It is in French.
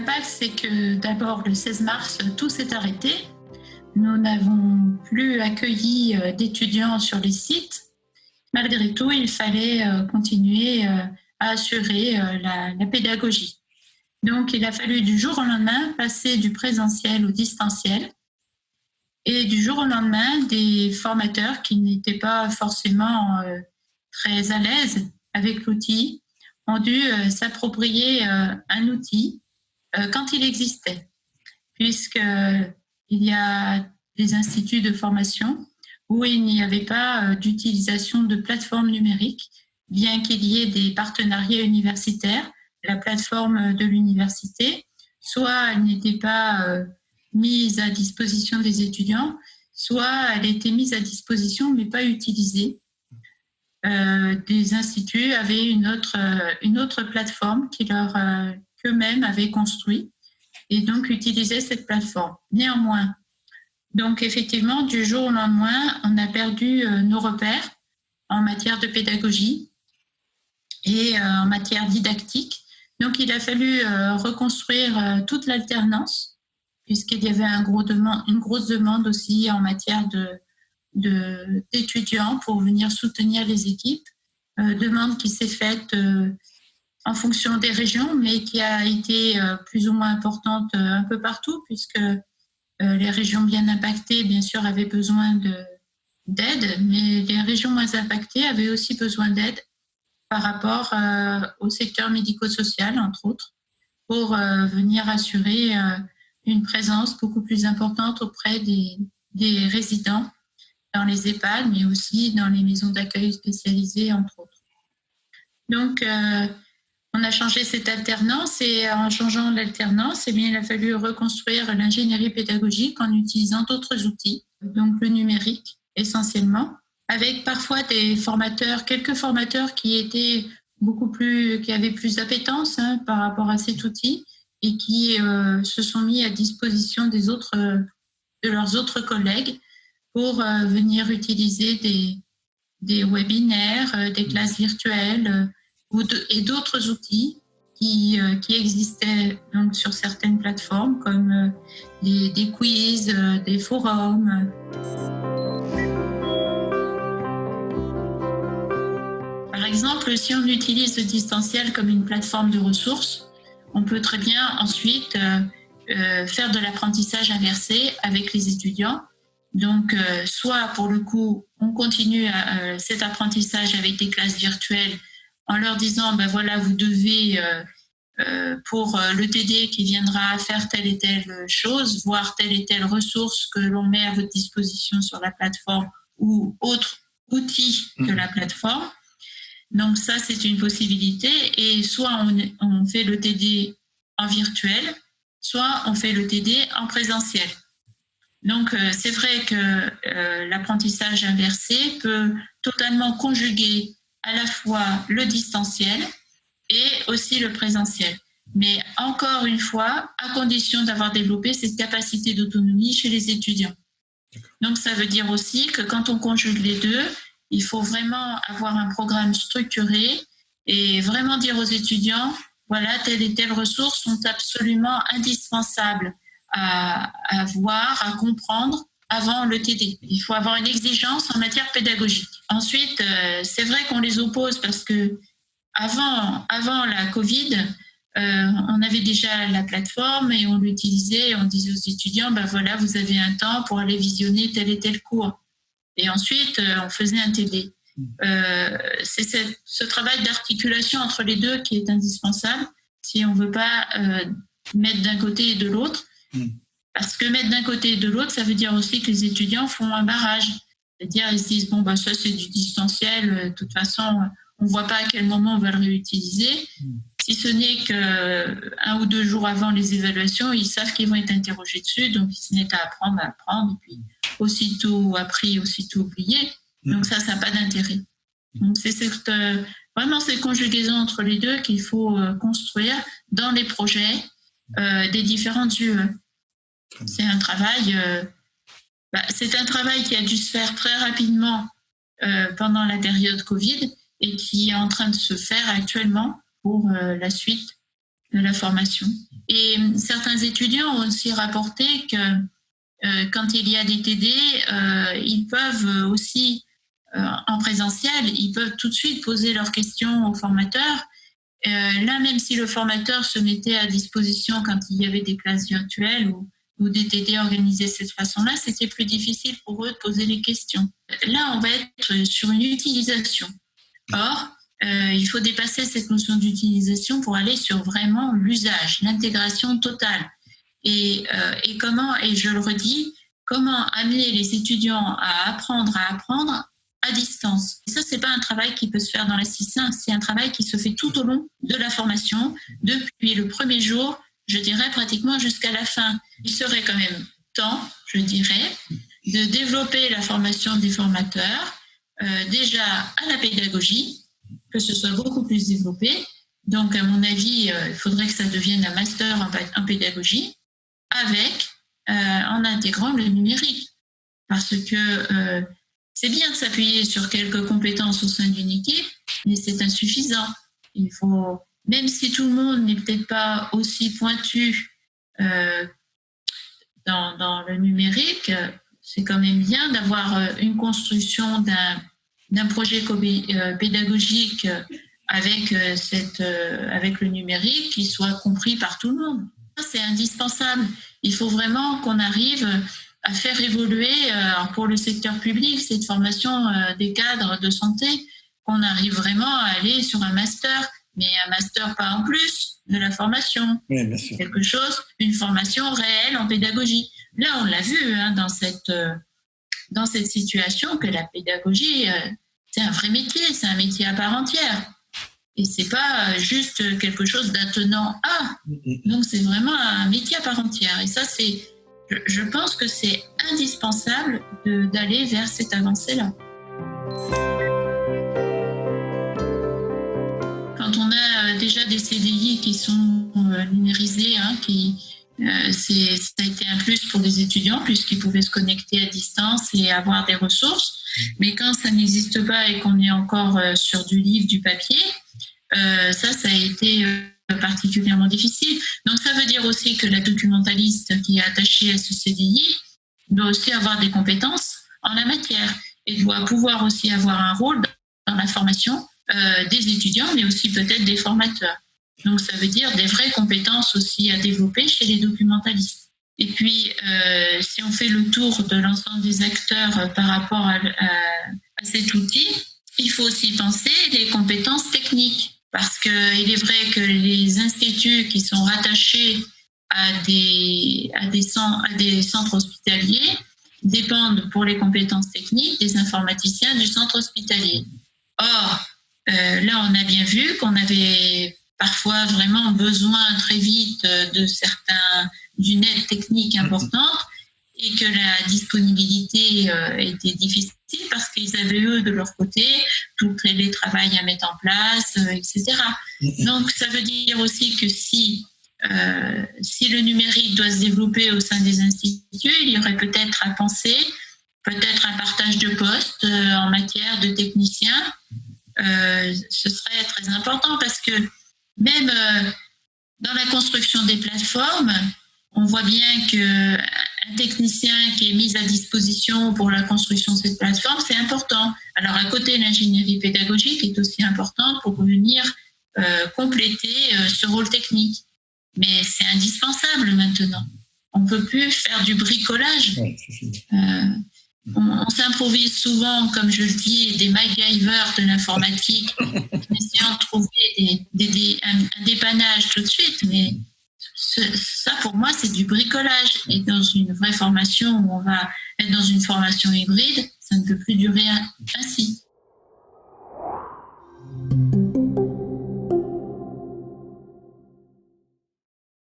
l'impact, c'est que d'abord, le 16 mars, tout s'est arrêté. Nous n'avons plus accueilli d'étudiants sur les sites. Malgré tout, il fallait continuer à assurer la pédagogie. Donc, il a fallu du jour au lendemain passer du présentiel au distanciel. Et du jour au lendemain, des formateurs qui n'étaient pas forcément très à l'aise avec l'outil ont dû s'approprier un outil quand il existait, puisqu'il y a des instituts de formation où il n'y avait pas d'utilisation de plateformes numériques, bien qu'il y ait des partenariats universitaires, la plateforme de l'université, soit elle n'était pas mise à disposition des étudiants, soit elle était mise à disposition mais pas utilisée. Des instituts avaient une autre plateforme qu'eux-mêmes avaient construit et donc utilisaient cette plateforme. Néanmoins, donc effectivement, du jour au lendemain, on a perdu nos repères en matière de pédagogie et en matière didactique. Donc il a fallu reconstruire toute l'alternance, puisqu'il y avait une grosse demande aussi en matière d'étudiants pour venir soutenir les équipes. Demande qui s'est faite en fonction des régions, mais qui a été plus ou moins importante un peu partout, puisque les régions bien impactées, bien sûr, avaient besoin d'aide, mais les régions moins impactées avaient aussi besoin d'aide par rapport au secteur médico-social, entre autres, pour venir assurer une présence beaucoup plus importante auprès des résidents dans les EHPAD, mais aussi dans les maisons d'accueil spécialisées, entre autres. Donc, on a changé cette alternance et en changeant l'alternance, eh bien, il a fallu reconstruire l'ingénierie pédagogique en utilisant d'autres outils, donc le numérique essentiellement, avec parfois quelques formateurs qui avaient plus d'appétence par rapport à cet outil et qui se sont mis à disposition de leurs autres collègues pour venir utiliser des webinaires, des classes virtuelles et d'autres outils qui existaient donc sur certaines plateformes comme des quiz, des forums. Par exemple, si on utilise le distanciel comme une plateforme de ressources, on peut très bien ensuite faire de l'apprentissage inversé avec les étudiants. Donc, soit pour le coup, on continue cet apprentissage avec des classes virtuelles en leur disant, ben voilà, vous devez, pour le TD qui viendra faire telle et telle chose, voir telle et telle ressource que l'on met à votre disposition sur la plateforme ou autre outil que la plateforme. Donc ça, c'est une possibilité. Et soit on fait le TD en virtuel, soit on fait le TD en présentiel. Donc c'est vrai que l'apprentissage inversé peut totalement conjuguer à la fois le distanciel et aussi le présentiel. Mais encore une fois, à condition d'avoir développé cette capacité d'autonomie chez les étudiants. Donc ça veut dire aussi que quand on conjugue les deux, il faut vraiment avoir un programme structuré et vraiment dire aux étudiants, voilà, telle et telle ressources sont absolument indispensables à voir, à comprendre avant le TD. Il faut avoir une exigence en matière pédagogique. Ensuite, c'est vrai qu'on les oppose parce que avant la Covid, on avait déjà la plateforme et on l'utilisait, on disait aux étudiants, ben voilà, vous avez un temps pour aller visionner tel et tel cours. Et ensuite, on faisait un TD. C'est ce travail d'articulation entre les deux qui est indispensable si on ne veut pas mettre d'un côté et de l'autre. Parce que mettre d'un côté et de l'autre, ça veut dire aussi que les étudiants font un barrage. C'est-à-dire, ils se disent, bon, bah, ça, c'est du distanciel. De toute façon, on ne voit pas à quel moment on va le réutiliser. Si ce n'est qu'un ou 2 jours avant les évaluations, ils savent qu'ils vont être interrogés dessus. Donc, si ce n'est qu'à apprendre, à apprendre. Et puis, aussitôt appris, aussitôt oublié. Donc, ça n'a pas d'intérêt. Donc, c'est vraiment cette conjugaison entre les deux qu'il faut construire dans les projets des différentes UE. C'est un travail qui a dû se faire très rapidement pendant la période Covid et qui est en train de se faire actuellement pour la suite de la formation. Et certains étudiants ont aussi rapporté que quand il y a des TD, ils peuvent aussi, en présentiel, ils peuvent tout de suite poser leurs questions au formateur. Là, même si le formateur se mettait à disposition quand il y avait des classes virtuelles ou des TD organisées de cette façon-là, c'était plus difficile pour eux de poser les questions. Là, on va être sur une utilisation. Or, il faut dépasser cette notion d'utilisation pour aller sur vraiment l'usage, l'intégration totale. Et je le redis, comment amener les étudiants à apprendre à distance. Et ça, c'est pas un travail qui peut se faire dans la 6.5, c'est un travail qui se fait tout au long de la formation, depuis le premier jour, je dirais pratiquement jusqu'à la fin. Il serait quand même temps, je dirais, de développer la formation des formateurs, déjà à la pédagogie, que ce soit beaucoup plus développé. Donc, à mon avis, il faudrait que ça devienne un master en pédagogie, en intégrant le numérique. Parce que c'est bien de s'appuyer sur quelques compétences au sein d'une équipe, mais c'est insuffisant. Il faut, même si tout le monde n'est peut-être pas aussi pointu dans le numérique, c'est quand même bien d'avoir une construction d'un projet pédagogique avec le numérique qui soit compris par tout le monde. C'est indispensable. Il faut vraiment qu'on arrive à faire évoluer, pour le secteur public, cette formation des cadres de santé, qu'on arrive vraiment à aller sur un master, mais un master pas en plus de la formation. Oui, bien sûr. Quelque chose, une formation réelle en pédagogie. Là, on l'a vu dans cette situation que la pédagogie, c'est un vrai métier, c'est un métier à part entière. Et c'est pas juste quelque chose d'attenant à. Donc, c'est vraiment un métier à part entière. Et ça, je pense que c'est indispensable d'aller vers cette avancée-là. Quand on a déjà des CDI qui sont numérisés, ça a été un plus pour les étudiants puisqu'ils pouvaient se connecter à distance et avoir des ressources. Mais quand ça n'existe pas et qu'on est encore sur du livre, du papier, ça a été particulièrement difficile. Donc, ça veut dire aussi que la documentaliste qui est attachée à ce CDI doit aussi avoir des compétences en la matière et doit pouvoir aussi avoir un rôle dans la formation des étudiants, mais aussi peut-être des formateurs. Donc, ça veut dire des vraies compétences aussi à développer chez les documentalistes. Et puis, si on fait le tour de l'ensemble des acteurs par rapport à cet outil, il faut aussi penser les compétences techniques. Parce qu'il est vrai que les instituts qui sont rattachés à des centres hospitaliers dépendent pour les compétences techniques des informaticiens du centre hospitalier. Or, là, on a bien vu qu'on avait parfois vraiment besoin très vite d'une aide technique importante et que la disponibilité était difficile parce qu'ils avaient, eux, de leur côté, tout les travail à mettre en place, etc. Donc, ça veut dire aussi que si le numérique doit se développer au sein des instituts, il y aurait peut-être à penser un partage de postes en matière de techniciens. Ce serait très important parce que même dans la construction des plateformes, on voit bien qu'un technicien qui est mis à disposition pour la construction de cette plateforme, c'est important. Alors, à côté, l'ingénierie pédagogique est aussi importante pour venir compléter ce rôle technique. Mais c'est indispensable maintenant. On ne peut plus faire du bricolage. On s'improvise souvent, comme je le dis, des MacGyver de l'informatique, en essayant de trouver un dépannage tout de suite. Mais ça, pour moi, c'est du bricolage. Et dans une vraie formation où on va être dans une formation hybride, ça ne peut plus durer ainsi.